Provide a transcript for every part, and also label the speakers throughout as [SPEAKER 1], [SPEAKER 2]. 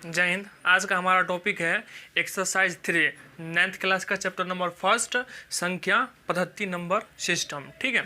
[SPEAKER 1] जय हिंद। आज का हमारा टॉपिक है एक्सरसाइज 3 9th क्लास का चैप्टर नंबर 1 संख्या पद्धति नंबर सिस्टम। ठीक है,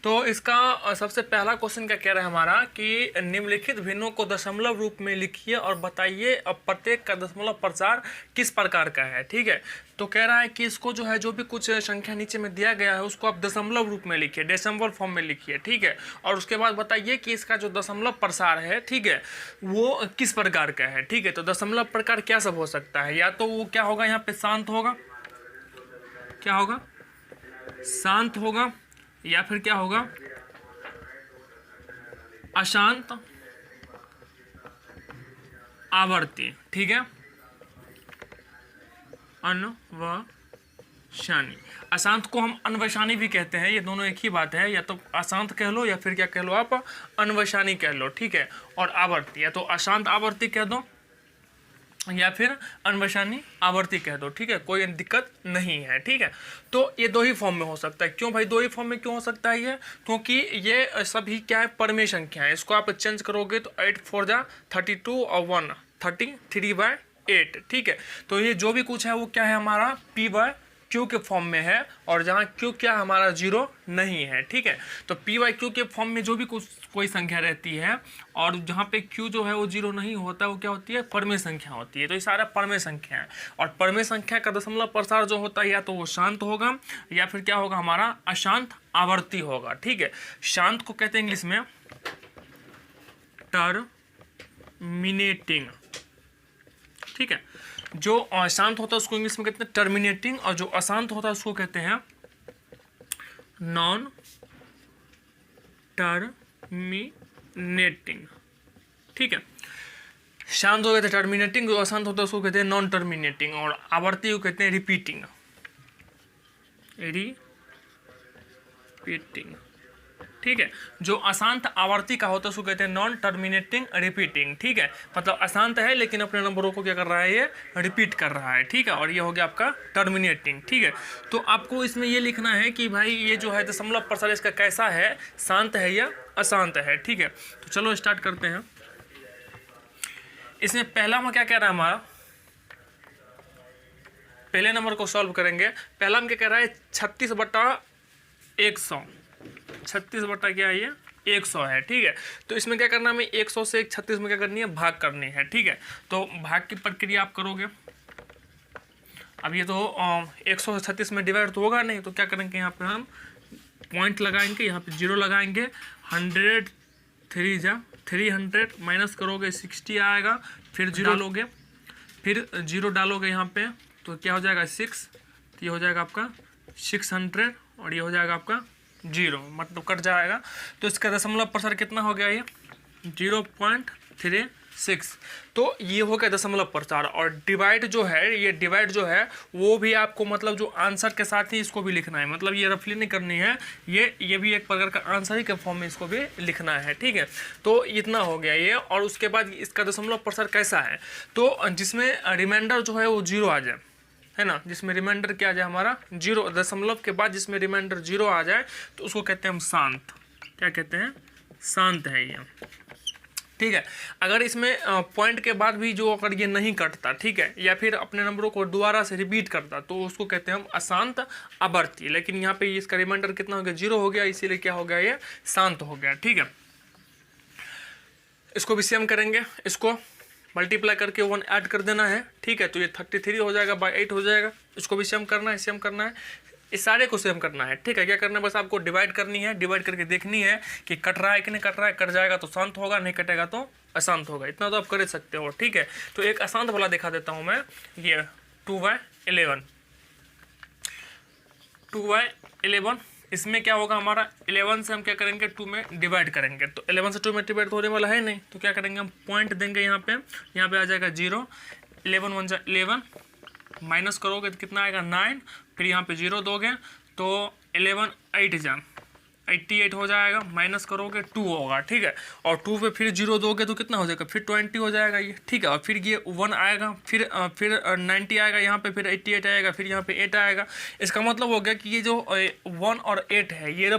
[SPEAKER 1] तो इसका सबसे पहला क्वेश्चन क्या कह रहा है हमारा कि निम्नलिखित भिन्नों को दशमलव रूप में लिखिए और बताइए अब प्रत्येक का दशमलव प्रचार किस प्रकार का है। ठीक है, तो कह रहा है कि इसको जो है जो भी कुछ संख्या नीचे में दिया गया है उसको आप दशमलव रूप में लिखिए, डेसिमल फॉर्म में लिखिए। ठीक है, और उसके बाद बताइए कि इसका जो दशमलव प्रसार है, ठीक है, वो किस प्रकार का है। ठीक है, तो दशमलव प्रकार क्या सब हो सकता है, या तो वो क्या होगा यहाँ पे शांत होगा, क्या होगा शांत होगा, या फिर क्या होगा अशांत आवर्ती। ठीक है, अनवशानी। अशांत को हम अनवशानी भी कहते हैं, ये दोनों एक ही बात है, या तो अशांत कह लो या फिर क्या कह लो आप अनवशानी कह लो। ठीक है, और आवर्ती या तो अशांत आवर्ती कह दो या फिर अनवशानी आवर्ती कह दो। ठीक है, कोई दिक्कत नहीं है। ठीक है, तो ये दो ही फॉर्म में हो सकता है। क्यों भाई दो ही फॉर्म में क्यों हो सकता है ये? क्योंकि ये सभी क्या है, परमेय संख्या है। इसको आप चेंज करोगे तो 8 4 32 और 1 33/8। ठीक है, तो ये जो भी कुछ है वो क्या है हमारा P/Q के फॉर्म में है, और जहाँ Q क्या हमारा 0 नहीं है। ठीक है, तो P/Q के फॉर्म में जो भी कुछ कोई संख्या रहती है और जहाँ पे Q जो है वो 0 नहीं होता, वो क्या होती है, परमेय संख्या होती है। तो ये सारा परमेय संख्या है, और परमेय संख्या का दशमलव प्रसार जो होता है या तो वो शांत होगा या फिर क्या होगा हमारा अशांत आवर्ती होगा। ठीक है, शांत को कहते हैं इंग्लिश में टर्मिनेटिंग। ठीक है, जो अशांत होता है उसको इंग्लिश में कहते हैं टर्मिनेटिंग, और जो अशांत होता है उसको कहते हैं नॉन टर्मिनेटिंग। ठीक है, शांत हो गए थे टर्मिनेटिंग, जो अशांत होता है उसको कहते हैं नॉन टर्मिनेटिंग, और आवर्ती को कहते हैं रिपीटिंग। ठीक है, जो अशांत आवर्ती का होता है उसको कहते हैं नॉन टर्मिनेटिंग रिपीटिंग। ठीक है, मतलब अशांत है लेकिन अपने नंबरों को क्या कर रहा है, ये रिपीट कर रहा है। ठीक है, और ये हो गया आपका टर्मिनेटिंग। ठीक है, तो आपको इसमें ये लिखना है कि भाई ये जो है दशमलव प्रसार इसका कैसा है, शांत है या अशांत है। ठीक है, तो चलो स्टार्ट करते हैं। इसमें पहला हम क्या कह रहा है हमारा, पहले नंबर को सॉल्व करेंगे। पहला हम क्या कह रहा है 36/100। 36 बटा क्या है ये 100 है। ठीक है, तो इसमें क्या करना है, हमें 100 से 36 में क्या करनी है, भाग करनी है। ठीक है, तो भाग की प्रक्रिया आप करोगे। अब ये तो 100 से 36 में डिवाइड तो होगा नहीं, तो क्या करेंगे यहाँ पे हम पॉइंट लगाएंगे, यहाँ पे 0 लगाएंगे। 100 300 माइनस करोगे 60 आएगा, फिर 0 लोगे, फिर 0 डालोगे यहाँ पे तो क्या हो जाएगा 6, तो ये हो जाएगा आपका 600, और ये हो जाएगा आपका 0, मतलब कट जाएगा। तो इसका दशमलव प्रसार कितना हो गया, ये 0.36। तो ये हो गया दशमलव प्रसार। और डिवाइड जो है, ये डिवाइड जो है वो भी आपको मतलब जो आंसर के साथ ही इसको भी लिखना है, मतलब ये रफली नहीं करनी है, ये भी एक प्रकार का आंसर ही के फॉर्म में इसको भी लिखना है। ठीक है, तो इतना हो गया ये। और उसके बाद इसका दशमलव प्रसार कैसा है, तो जिसमें रिमाइंडर जो है वो 0 आ जाए, है ना, जिसमें रिमाइंडर क्या आ जाए हमारा 0, दशमलव के बाद जिसमें रिमाइंडर 0 आ जाए तो उसको कहते हैं हम शांत। क्या कहते हैं, शांत है ये। ठीक है, अगर इसमें पॉइंट के बाद भी जो अगर ये नहीं कटता, ठीक है, या फिर अपने नंबरों को दोबारा से रिपीट करता, तो उसको कहते हैं हम अशांत आवर्ती। लेकिन यहाँ पे इसका रिमाइंडर कितना हो गया, 0 हो गया, इसीलिए क्या हो गया, ये शांत हो गया। ठीक है, इसको भी सेम करेंगे, इसको मल्टीप्लाई करके 1 ऐड कर देना है। ठीक है, तो ये 33 हो जाएगा, बाई 8 हो जाएगा। इसको भी सेम करना है, सेम करना है, इस सारे को सेम करना है। ठीक है, क्या करना है, बस आपको डिवाइड करनी है, डिवाइड करके देखनी है कि कट रहा है कि नहीं कट रहा है। कट जाएगा तो शांत होगा, नहीं कटेगा तो अशांत होगा। इतना तो आप कर सकते हो। ठीक है, तो एक अशांत वाला दिखा देता हूँ मैं, ये 2/11। 2/11, इसमें क्या होगा हमारा 11 से हम क्या करेंगे 2 में डिवाइड करेंगे, तो 11 से 2 में डिवाइड होने वाला है नहीं, तो क्या करेंगे हम पॉइंट देंगे यहाँ पे आ जाएगा 0। 11 1 जा 11, माइनस करोगे तो कितना आएगा 9, फिर यहाँ पे 0 दोगे तो 11 8 जा 88 हो जाएगा, माइनस करोगे 2 होगा, ठीक है। और 2 पे फिर 0 दोगे तो कितना हो जाएगा, फिर 20 हो जाएगा ये, ठीक है। और फिर ये 1 आएगा, फिर 90 आएगा यहाँ पे, फिर 88 आएगा, फिर यहाँ पे 8 आएगा। इसका मतलब हो गया कि ये जो 1 और 8 है ये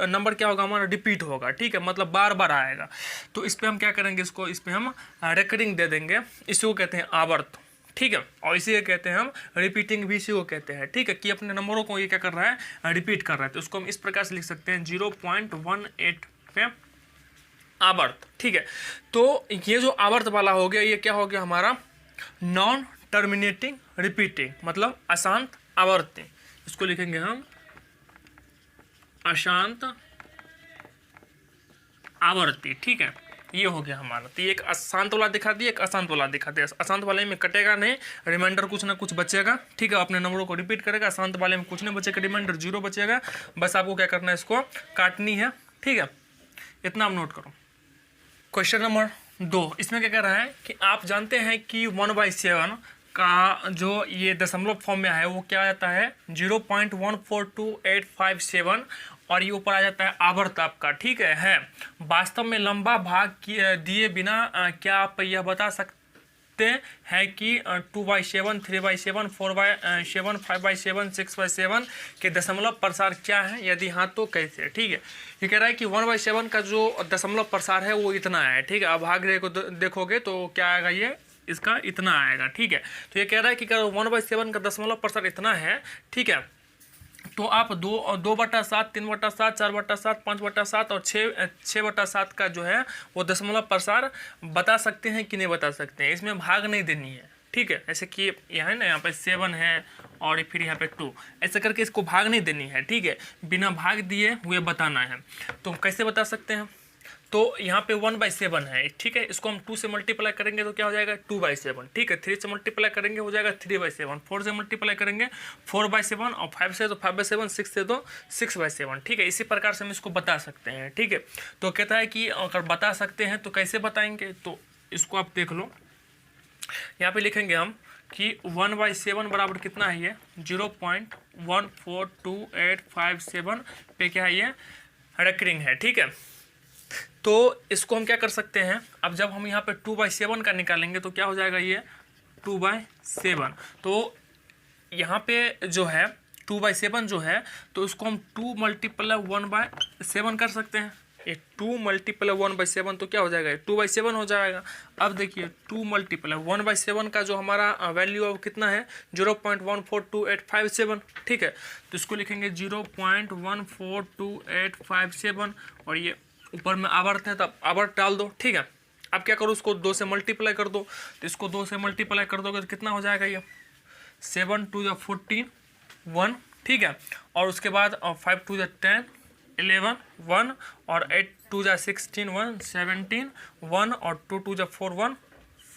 [SPEAKER 1] नंबर क्या होगा हमारा, रिपीट होगा, ठीक है, मतलब बार बार आएगा। तो इस पर हम क्या करेंगे, इसको इस पर हम रेकरिंग दे देंगे, इसी को कहते हैं आवर्त, ठीक है। और इसी को कहते हैं हम रिपीटिंग भी, इसी को कहते हैं, ठीक है, कि अपने नंबरों को ये क्या कर रहा है, रिपीट कर रहा है। तो उसको हम इस प्रकार से लिख सकते हैं 0.18 पे आवर्त, ठीक है। तो ये जो आवर्त वाला हो गया, ये क्या हो गया हमारा, नॉन टर्मिनेटिंग रिपीटिंग, मतलब अशांत आवर्ती। इसको लिखेंगे हम अशांत आवर्ती, ठीक है। ये हो गया हमारा। तो ये एक अशांत वाला दिखा दिया, एक अशांत वाला दिखा दिया। अशांत वाले में कटेगा नहीं, रिमाइंडर कुछ ना कुछ बचेगा, ठीक है, अपने नंबरों को रिपीट करेगा। अशांत वाले में कुछ नहीं बचेगा, रिमाइंडर 0 बचेगा। बस आपको क्या करना है, इसको काटनी है, ठीक है। इतना आप नोट करो। क्वेश्चन नंबर 2, इसमें क्या कह रहा है कि आप जानते हैं कि 1/7 का जो ये दशमलव फॉर्म में है वो क्या आ जाता है, 0.142857, और ये ऊपर आ जाता है आवर्त आपका, ठीक है। वास्तव में लंबा भाग दिए बिना क्या आप यह बता सकते हैं कि 2/7, 3/7, 4/7, 5/7, 6/7 के दशमलव प्रसार क्या है, यदि हाँ तो कैसे, ठीक है। ये कह रहा है कि 1/7 का जो दशमलव प्रसार है वो इतना है, ठीक है। अब भाग को देखोगे तो क्या आएगा, ये इसका इतना आएगा, ठीक है। तो ये कह रहा है कि 1/7 का दशमलव प्रसार इतना है, ठीक है। तो आप 2/7, 3/7, 4/7, 5/7 और 6/7 का जो है वो दशमलव प्रसार बता सकते हैं कि नहीं बता सकते हैं। इसमें भाग नहीं देनी है, ठीक है। ऐसे कि यह है ना, यहाँ पे 7 है और फिर यहाँ पे 2, ऐसे करके इसको भाग नहीं देनी है, ठीक है। बिना भाग दिए हुए बताना है। तो कैसे बता सकते हैं, तो यहाँ पे 1/7 है, ठीक है। इसको हम 2 से मल्टीप्लाई करेंगे तो क्या हो जाएगा, 2/7, ठीक है। 3 से मल्टीप्लाई करेंगे हो जाएगा 3/7, 4 से मल्टीप्लाई करेंगे 4/7, और 5 से तो 5/7, 6 से तो 6/7, ठीक है। इसी प्रकार से हम इसको बता सकते हैं, ठीक है। तो कहता है कि अगर बता सकते हैं तो कैसे बताएंगे, तो इसको आप देख लो। यहाँ पे लिखेंगे हम कि 1/7 बराबर कितना है, ये 0.142857 पे क्या है, ये रेकरिंग है, ठीक है। तो इसको हम क्या कर सकते हैं, अब जब हम यहाँ पे 2/7 का निकालेंगे तो क्या हो जाएगा, ये 2/7। तो यहाँ पे जो है 2/7 जो है, तो इसको हम 2 × 1/7 कर सकते हैं। ये 2 × 1/7 तो क्या हो जाएगा, 2/7 हो जाएगा। अब देखिए 2 × 1/7 का जो हमारा वैल्यू अब कितना है, 0.142857, ठीक है। तो इसको लिखेंगे 0.142857, और ये ऊपर में आवर्त है तो आवर्त डाल दो, ठीक है। अब क्या करो, उसको 2 से मल्टीप्लाई कर दो। तो इसको 2 से मल्टीप्लाई कर दोगे तो कितना हो जाएगा, ये 7 × 2 = 14, 1, ठीक है। और उसके बाद 5 × 2 = 10, 11, 1, और 8 × 2 = 16, 1, 17, 1, और 2 × 2 = 4, 1,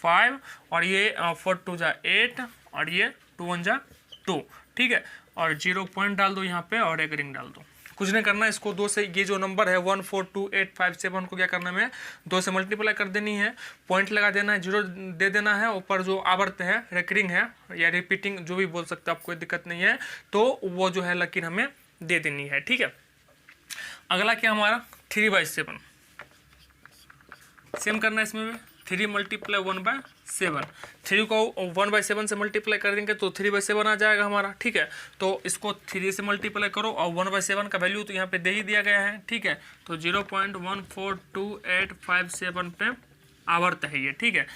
[SPEAKER 1] 5, और ये 4 × 2 = 8, और ये 2 × 1 = 2, ठीक है। और 0 पॉइंट डाल दो यहाँ पे और एक रिंग डाल दो। कुछ नहीं करना, इसको 2 से, ये जो नंबर है 142857 को क्या करना है, 2 से मल्टीप्लाई कर देनी है, पॉइंट लगा देना है, 0 दे देना है, ऊपर जो आवर्त है, रेकरिंग है या रिपीटिंग जो भी बोल सकते हो आप, कोई दिक्कत नहीं है। तो वो जो है लकीर हमें दे देनी है, ठीक है। अगला क्या हमारा 3/7, सेम करना है इसमें भी, 3 × 1/7, 3 को 1/7 से मल्टीप्लाई कर देंगे तो 3/7 आ जाएगा हमारा, ठीक है। तो इसको 3 से मल्टीप्लाई करो, और 1/7 का वैल्यू तो यहाँ पे दे ही दिया गया है, ठीक है। तो 0.142857 पे आवर्त है ये, ठीक है।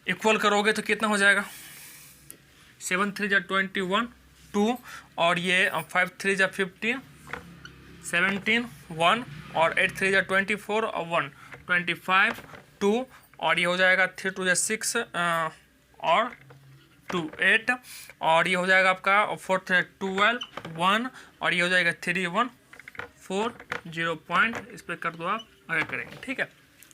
[SPEAKER 1] इक्वल करोगे तो कितना हो जाएगा, 7 × 3 = 21, 2, और ये 5 × 3 = 15, 17, 1, और 8 × 3 = 24, और 1, 25, 2, और ये हो जाएगा 3 × 2 = 6, और 2, 8, और ये हो जाएगा आपका 4 × 3 = 12, 1, और ये हो जाएगा 3, 1, 4, 0 पॉइंट, इस पर कर दो आप, आगे करेंगे, ठीक है।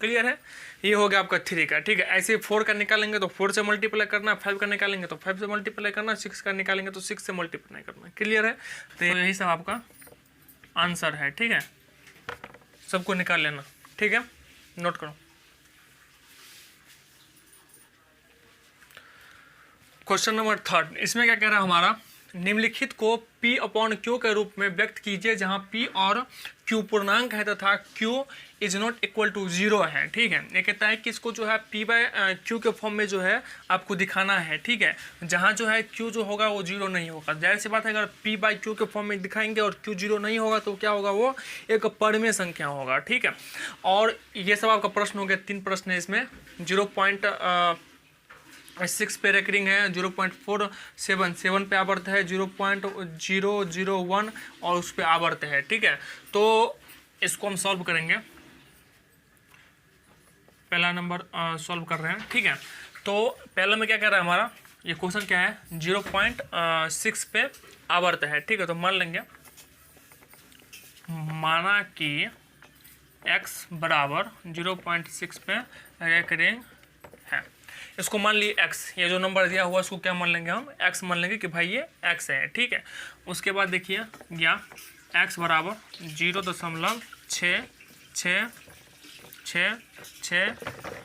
[SPEAKER 1] क्लियर है, ये हो गया आपका 3 का, ठीक है। ऐसे 4 का निकालेंगे तो 4 से मल्टीप्लाई करना, 5 का निकालेंगे तो 5 से मल्टीप्लाई करना, 6 का निकालेंगे तो 6 से मल्टीप्लाई करना। क्लियर है, तो यही सब आपका आंसर है, ठीक है। सबको निकाल लेना, ठीक है, नोट करो। क्वेश्चन नंबर 3, इसमें क्या कह रहा है हमारा निम्नलिखित को P अपॉन Q के रूप में व्यक्त कीजिए जहां P और Q पूर्णांक है तथा Q is not equal to 0 है। ठीक है, ये कहता है कि इसको जो है P बाय Q के फॉर्म में जो है आपको दिखाना है। ठीक है, जहां जो है Q जो होगा वो 0 नहीं होगा। जाहिर सी बात है, अगर P बाय Q के फॉर्म में दिखाएंगे और Q 0 नहीं होगा तो क्या होगा, वो एक परमेय संख्या होगा। ठीक है, और ये सब आपका प्रश्न हो गया। 3 प्रश्न है इसमें। 0.6 पे रेकरिंग है, 0.477 पे आवर्त है, 0.001 और उस पे आवर्त है। ठीक है, तो इसको हम सॉल्व करेंगे। पहला नंबर सॉल्व कर रहे हैं। ठीक है, तो पहला में क्या कर रहा है हमारा, ये क्वेश्चन क्या है, 0.6 पे आवर्त है। ठीक है, तो मान लेंगे, माना कि x बराबर 0.6 पे रेकरिंग है। इसको मान लिए x, ये जो नंबर दिया हुआ इसको क्या मान लेंगे हम, x मान लेंगे कि भाई ये x है। ठीक है, उसके बाद देखिए या x बराबर 0.66666।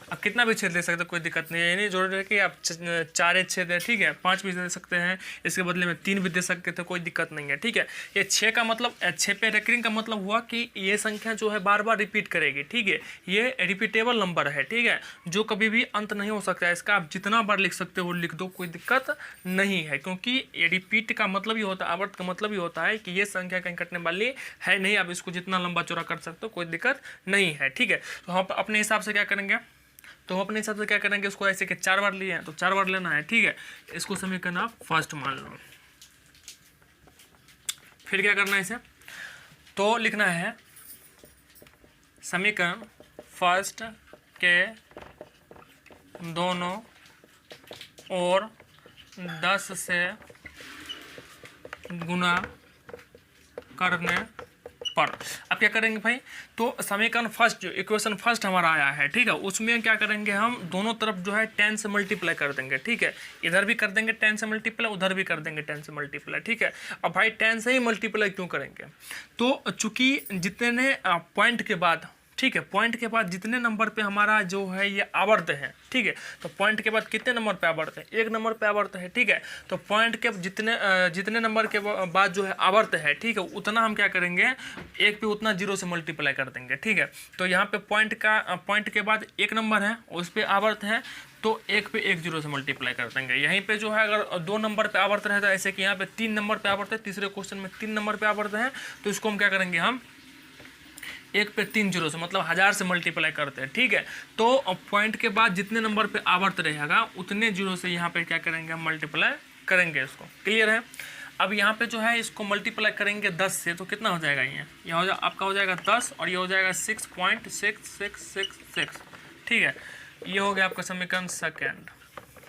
[SPEAKER 1] अब कितना भी छेद दे सकते हैं, कोई दिक्कत नहीं है। ये नहीं जरूरी है कि आप 4 छेद है। ठीक है, 5 भी दे सकते हैं, इसके बदले में 3 भी दे सकते थे, कोई दिक्कत नहीं है। ठीक है, ये 6 का मतलब 6 पे रेकरिंग का मतलब हुआ कि ये संख्या जो है बार बार रिपीट करेगी। ठीक है, ये रिपीटेबल नंबर है। ठीक है, जो कभी भी अंत नहीं हो सकता है इसका, आप जितना बार लिख सकते हो लिख दो, कोई दिक्कत नहीं है। क्योंकि रिपीट का मतलब ही होता है, आवर्त का मतलब ही होता है कि ये संख्या कहीं कटने वाली है नहीं। आप इसको जितना लंबा चौड़ा कर सकते हो, कोई दिक्कत नहीं है। ठीक है, तो हम अपने हिसाब से क्या करेंगे, इसको ऐसे कि 4 बार लिए हैं तो 4 बार लेना है। ठीक है, इसको समीकरण आप फर्स्ट मान लो। फिर क्या करना है इसे, तो लिखना है समीकरण फर्स्ट के दोनों ओर 10 से गुना करने पर। अब क्या करेंगे भाई, तो समीकरण फर्स्ट जो इक्वेशन फर्स्ट हमारा आया है, ठीक है, उसमें क्या करेंगे हम, दोनों तरफ जो है 10 से मल्टीप्लाई कर देंगे। ठीक है, इधर भी कर देंगे 10 से मल्टीप्लाई, उधर भी कर देंगे 10 से मल्टीप्लाई। ठीक है, अब भाई 10 से ही मल्टीप्लाई क्यों करेंगे, तो चूंकि जितने पॉइंट के बाद, ठीक है, पॉइंट के बाद जितने नंबर पे हमारा जो है ये आवर्त है। ठीक है, तो पॉइंट के बाद कितने नंबर पे आवर्त है, 1 नंबर पे आवर्त है। ठीक है, तो पॉइंट के जितने नंबर के बाद जो है आवर्त है, ठीक है, उतना हम क्या करेंगे, 1 पे उतना 0 से मल्टीप्लाई कर देंगे। ठीक है, तो यहाँ पे पॉइंट के बाद 1 नंबर है, उस पर आवर्त है, तो 1 पे 1 0 से मल्टीप्लाई कर देंगे। यहीं पे जो है अगर 2 नंबर पे आवर्त रहता है, ऐसे कि यहाँ पे 3 नंबर पे आवर्त है, तीसरे क्वेश्चन में 3 नंबर पे आवर्त है, तो इसको हम क्या करेंगे, हम 1 पे 3 0 से मतलब 1000 से मल्टीप्लाई करते हैं। ठीक है, तो पॉइंट के बाद जितने नंबर पे आवर्त रहेगा उतने 0 से यहाँ पे क्या करेंगे, हम मल्टीप्लाई करेंगे। इसको क्लियर है। अब यहाँ पे जो है इसको मल्टीप्लाई करेंगे 10 से, तो कितना हो जाएगा, ये आपका हो जाएगा 10 और ये हो जाएगा 6.6666। ठीक है, ये हो गया आपका समीकरण सेकेंड,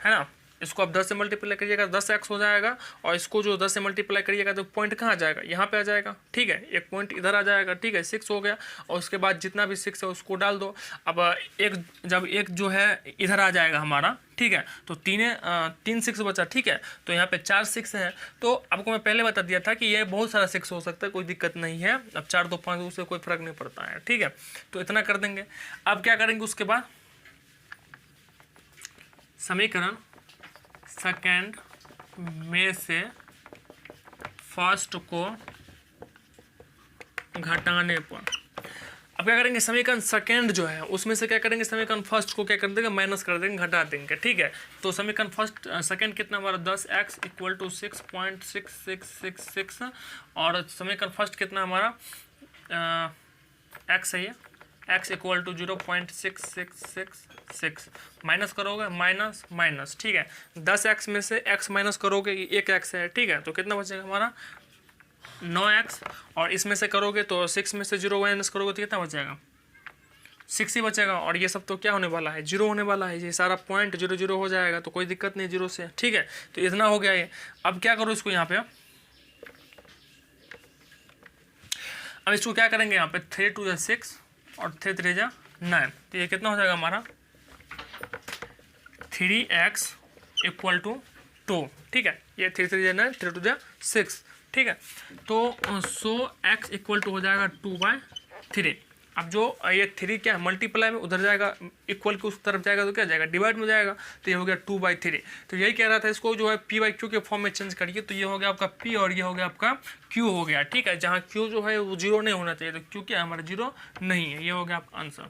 [SPEAKER 1] है ना। इसको आप 10 से मल्टीप्लाई करिएगा 10x हो जाएगा, और इसको जो 10 से मल्टीप्लाई करिएगा तो पॉइंट कहाँ आ जाएगा, यहाँ पे आ जाएगा। ठीक है, एक पॉइंट इधर आ जाएगा। ठीक है, 6 हो गया, और उसके बाद जितना भी 6 है उसको डाल दो। अब जब एक जो है इधर आ जाएगा हमारा, ठीक है, तो 3 6 बचा। ठीक है, तो यहाँ पे 4 6 है। तो आपको मैं पहले बता दिया था कि ये बहुत सारा 6 हो सकता है, कोई दिक्कत नहीं है। अब 4 2 5 उससे कोई फर्क नहीं पड़ता है। ठीक है, तो इतना कर देंगे। अब क्या करेंगे, उसके बाद समीकरण सेकेंड में से फर्स्ट को घटाने पर, अब क्या करेंगे, समीकरण सेकेंड जो है उसमें से क्या करेंगे, समीकरण फर्स्ट को क्या कर देंगे, माइनस कर देंगे, घटा देंगे। ठीक है, तो समीकरण फर्स्ट सेकेंड कितना हमारा 10x इक्वल टू 6.6666, और समीकरण फर्स्ट कितना हमारा x है, ये x इक्वल टू 0.6666, माइनस करोगे माइनस माइनस। ठीक है, 10x में से x माइनस करोगे, ये 1x है। ठीक है, तो कितना बचेगा हमारा 9x, और इसमें से करोगे तो 6 में से 0 माइनस करोगे तो कितना बचेगा, 6 ही बचेगा। और ये सब तो क्या होने वाला है, 0 होने वाला है। ये सारा पॉइंट 0 0 हो जाएगा, तो कोई दिक्कत नहीं 0 से। ठीक है, तो इतना हो गया ये। अब क्या करो, इसको यहाँ पे अब इसको क्या करेंगे, यहाँ पे 3 2 6 और 3 3 9, तो ये कितना हो जाएगा हमारा 3x इक्वल टू 2। ठीक है, ये 3 3 9 3 2 6। ठीक है, तो सो x इक्वल टू हो जाएगा 2/3। अब जो ये 3 क्या है मल्टीप्लाई में उधर जाएगा, इक्वल के उस तरफ जाएगा तो क्या जाएगा डिवाइड में जाएगा, तो ये हो गया 2/3। तो यही कह रहा था इसको जो है p/q के फॉर्म में चेंज करिए, तो ये हो गया आपका p और ये हो गया आपका q हो गया, ठीक है। जहाँ q जो है वो 0 नहीं होना चाहिए, तो q क्या है हमारा 0 नहीं है, ये हो गया आपका आंसर,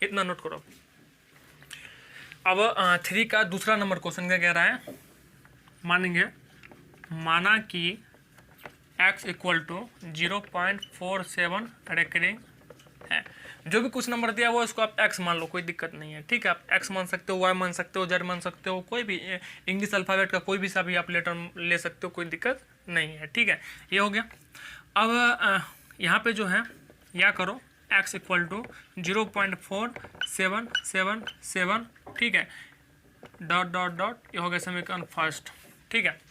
[SPEAKER 1] इतना नोट करो। अब 3 का दूसरा नंबर क्वेश्चन क्या कह रहा है, मानेंगे माना कि x इक्वल टू 0.47 रेकरिंग है। जो भी कुछ नंबर दिया हुआ इसको आप x मान लो, कोई दिक्कत नहीं है, ठीक है। आप x मान सकते हो, y मान सकते हो, z मान सकते हो, कोई भी इंग्लिश अल्फ़ाबेट का कोई भी सा भी आप लेटर ले सकते हो, कोई दिक्कत नहीं है, ठीक है। ये हो गया। अब यहाँ पे जो है या करो x इक्वल टू 0.4777, ठीक है, डॉट डॉट डॉट, ये हो गया समीकरण फर्स्ट, ठीक है।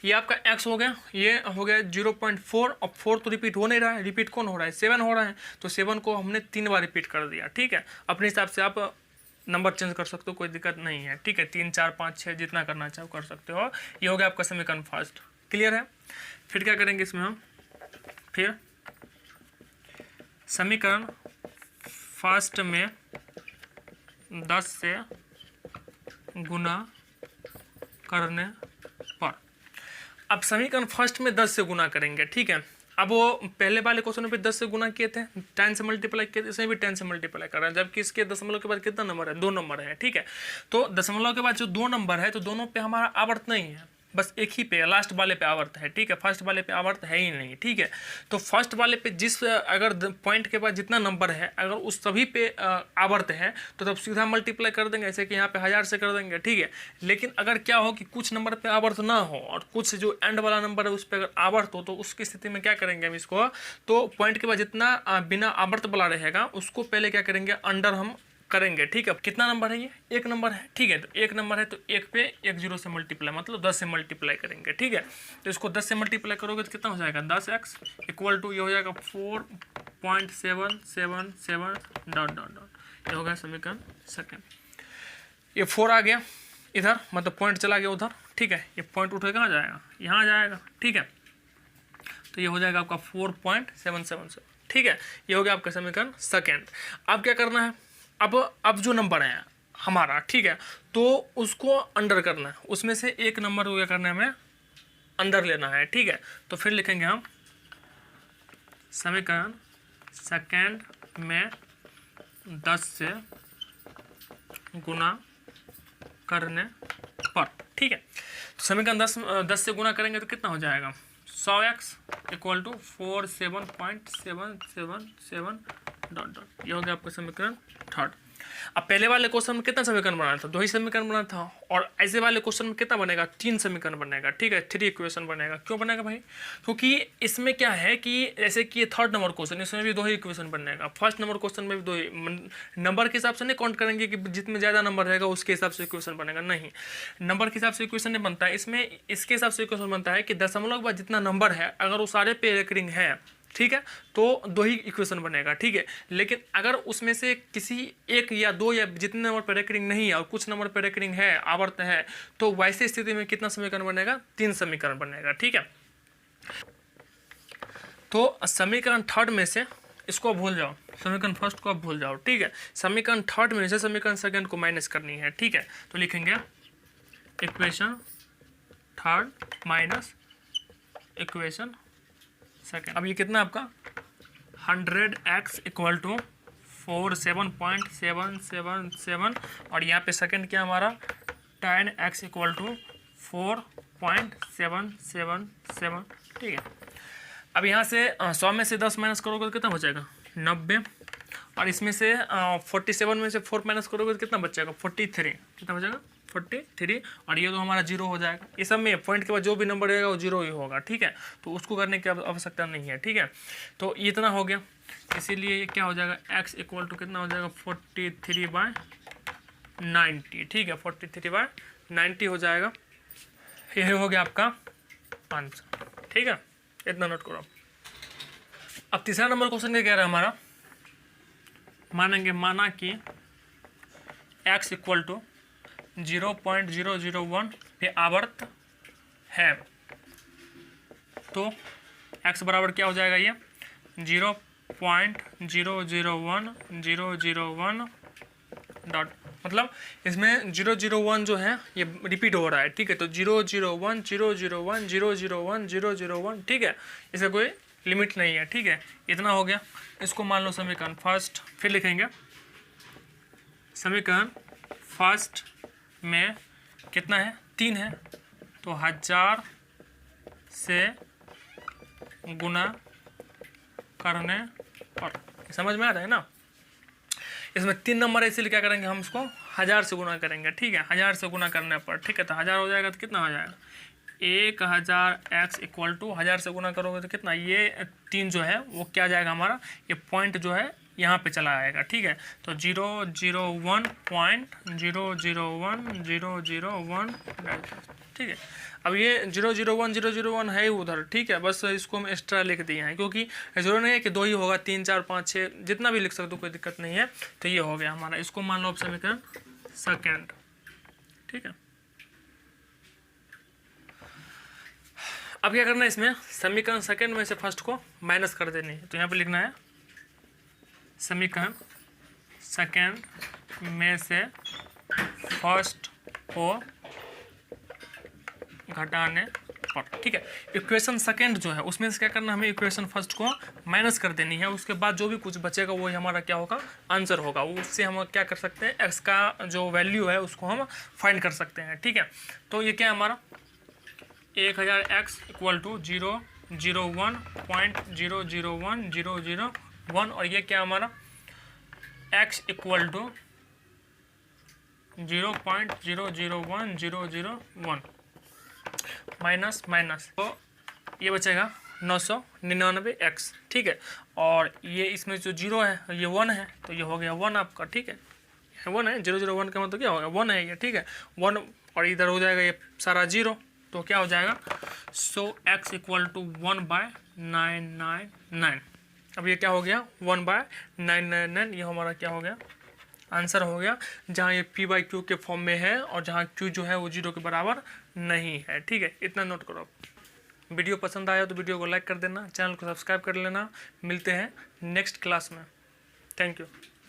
[SPEAKER 1] ये आपका x हो गया, ये हो गया 0.4, अब 4 तो रिपीट हो नहीं रहा है, रिपीट कौन हो रहा है 7 हो रहा है, तो 7 को हमने 3 बार रिपीट कर दिया, ठीक है। अपने हिसाब से आप नंबर चेंज कर सकते हो, कोई दिक्कत नहीं है, ठीक है। 3 4 5 6 जितना करना चाहो कर सकते हो। ये हो गया आपका समीकरण फर्स्ट, क्लियर है। फिर क्या करेंगे इसमें हम, फिर समीकरण फर्स्ट में 10 से गुना करने पर, अब समीकरण फर्स्ट में 10 से गुना करेंगे, ठीक है। अब वो पहले वाले क्वेश्चन पे 10 से गुना किए थे, 10 से मल्टीप्लाई किए थे, इसमें भी 10 से मल्टीप्लाई कर रहे हैं, जबकि इसके दशमलव के बाद कितना नंबर है 2 नंबर है, ठीक है। तो दशमलव के बाद जो 2 नंबर है तो दोनों पे हमारा आवर्त नहीं है, बस एक ही पे लास्ट वाले पे आवर्त है, ठीक है। फर्स्ट वाले पे आवर्त है ही नहीं, ठीक है। तो फर्स्ट वाले पे जिस अगर पॉइंट के बाद जितना नंबर है अगर उस सभी पे आवर्त है तो तब सीधा मल्टीप्लाई कर देंगे, ऐसे कि यहाँ पे 1000 से कर देंगे, ठीक है। लेकिन अगर क्या हो कि कुछ नंबर पे आवर्त ना हो और कुछ जो एंड वाला नंबर है उस पर अगर आवर्त हो, तो उसकी स्थिति में क्या करेंगे हम इसको, तो पॉइंट के बाद जितना बिना आवर्त वाला रहेगा उसको पहले क्या करेंगे अंडर हम करेंगे, ठीक है। कितना नंबर है ये 1 नंबर है, ठीक है। तो 1 नंबर है तो 1 पे 1 0 से मल्टीप्लाई मतलब 10 से मल्टीप्लाई करेंगे, ठीक है। तो इसको 10 से मल्टीप्लाई करोगे तो कितना हो जाएगा 10x इक्वल टू ये हो जाएगा 4.777 डॉट डॉट डॉट, ये हो गया समीकरण सेकेंड। ये 4 आ गया इधर, मतलब पॉइंट चला गया उधर, ठीक है। ये पॉइंट उठे कहाँ जाएगा, यहाँ जाएगा, ठीक है। तो ये हो जाएगा आपका 4.777, ठीक है। ये हो गया आपका समीकरण सेकेंड। अब क्या करना है, अब जो नंबर है हमारा, ठीक है, तो उसको अंडर करना है, उसमें से एक नंबर को क्या करना है हमें अंदर लेना है, ठीक है। तो फिर लिखेंगे हम समीकरण सेकेंड में 10 से गुना करने पर, ठीक है। तो समीकरण 10 से गुना करेंगे तो कितना हो जाएगा 100x equal to 47.777 dot dot, ये हो गया आपका समीकरण थर्ड। अब पहले वाले क्वेश्चन में कितना समीकरण बनाना था 2 ही समीकरण बनाना था, और ऐसे वाले क्वेश्चन में कितना बनेगा 3 समीकरण बनेगा, ठीक है। 3 इक्वेशन बनेगा। क्यों बनेगा भाई, क्योंकि इसमें क्या है कि जैसे कि ये थर्ड नंबर क्वेश्चन, इसमें भी 2 ही इक्वेशन बनेगा। फर्स्ट नंबर क्वेश्चन में भी 2 ही, नंबर के हिसाब से नहीं काउंट करेंगे कि जितने ज़्यादा नंबर रहेगा उसके हिसाब से इक्वेशन बनेगा, नहीं, नंबर के हिसाब से इक्वेशन नहीं बनता है इसमें। इसके हिसाब से इक्वेशन बनता है कि दशमलव के बाद जितना नंबर है अगर वो सारे पे रेकरिंग है, ठीक है, तो 2 ही इक्वेशन बनेगा, ठीक है। लेकिन अगर उसमें से किसी एक या 2 या जितने नंबर पर रेकरिंग नहीं है और कुछ नंबर पर रेकरिंग है आवर्त है, तो वैसे स्थिति में कितना समीकरण बनेगा 3 समीकरण बनेगा, ठीक है। तो समीकरण थर्ड में से इसको भूल जाओ, समीकरण फर्स्ट को आप भूल जाओ, ठीक है। समीकरण थर्ड में से समीकरण सेकंड को माइनस करनी है, ठीक है। तो लिखेंगे equation third minus equation second. अब ये कितना आपका 100x इक्वल टू 47.777, और यहाँ पे सेकेंड क्या हमारा 10x इक्वल टू 4.777, ठीक है। अब यहाँ से 100 में से 10 माइनस करोगे तो कितना बचेगा 90, और इसमें से 47 में से 4 माइनस करोगे तो कितना बचेगा 43, कितना बचेगा 43, और ये तो हमारा 0 हो जाएगा। इस सब में पॉइंट के बाद जो भी नंबर रहेगा वो 0 ही होगा, ठीक है। तो उसको करने की आवश्यकता नहीं है, ठीक है। तो ये इतना हो गया, इसीलिए ये क्या हो जाएगा x इक्वल टू कितना हो जाएगा 43/90, ठीक है, 43/90 हो जाएगा। ये हो गया आपका आंसर, ठीक है, इतना नोट करो। अब तीसरा नंबर क्वेश्चन क्या कह रहा है हमारा, माना कि x इक्वल टू 0.001 पे आवर्त है, तो x बराबर क्या हो जाएगा ये 0 0.001001 डॉट, मतलब इसमें 001 जो है ये रिपीट हो रहा है, ठीक है। तो 001 001 001 001, ठीक है, इसका कोई लिमिट नहीं है, ठीक है। इतना हो गया। इसको मान लो समीकरण फर्स्ट, फिर लिखेंगे समीकरण फर्स्ट में कितना है, 3 है, तो 1000 से गुना करने पर, समझ में आ रहा है ना। इसमें 3 नंबर है, इसीलिए क्या करेंगे हम उसको 1000 से गुना करेंगे, ठीक है। 1000 से गुना करने पर, ठीक है, तो 1000 हो जाएगा तो कितना हो जाएगा 1000x इक्वल टू 1000 से गुना करोगे तो कितना, ये 3 जो है वो क्या जाएगा हमारा, ये पॉइंट जो है यहाँ पे चला आएगा, ठीक है। तो 001.001 ठीक है। अब ये 001 है ही उधर, ठीक है, बस इसको हम एक्स्ट्रा लिख दिए हैं, क्योंकि जरूरी नहीं है कि 2 ही होगा, 3 4 5 6 जितना भी लिख सकते हो, कोई दिक्कत नहीं है। तो ये हो गया हमारा, इसको मान लो आप समीकरण सेकेंड, ठीक है। अब क्या करना है, इसमें समीकरण सेकेंड में से फर्स्ट को माइनस कर देनी है, तो यहाँ पे लिखना है समीकरण सेकेंड में से फर्स्ट को घटाने पर, ठीक है। इक्वेशन सेकेंड जो है उसमें से क्या करना, हमें इक्वेशन फर्स्ट को माइनस कर देनी है, उसके बाद जो भी कुछ बचेगा वो हमारा क्या होगा, आंसर होगा। उससे हम क्या कर सकते हैं, एक्स का जो वैल्यू है उसको हम फाइंड कर सकते हैं, ठीक है। तो ये क्या है हमारा 1000x इक्वल टू 001.001001, और ये क्या हमारा x equal to 0.001001 minus minus, तो ये बचेगा 999x, ठीक है। और ये इसमें जो 0 है ये 1 है, तो ये हो गया 1 आपका, ठीक है। 1 है, 001 का मतलब क्या होगा, 1 है ये, ठीक है, 1, और इधर हो जाएगा ये सारा 0, तो क्या हो जाएगा, सो x इक्वल टू 1/999। अब ये क्या हो गया 1/999, ये हमारा क्या हो गया, आंसर हो गया, जहाँ ये p/q के फॉर्म में है और जहाँ q जो है वो 0 के बराबर नहीं है, ठीक है। इतना नोट करो। वीडियो पसंद आया तो वीडियो को लाइक कर देना, चैनल को सब्सक्राइब कर लेना। मिलते हैं नेक्स्ट क्लास में। Thank you.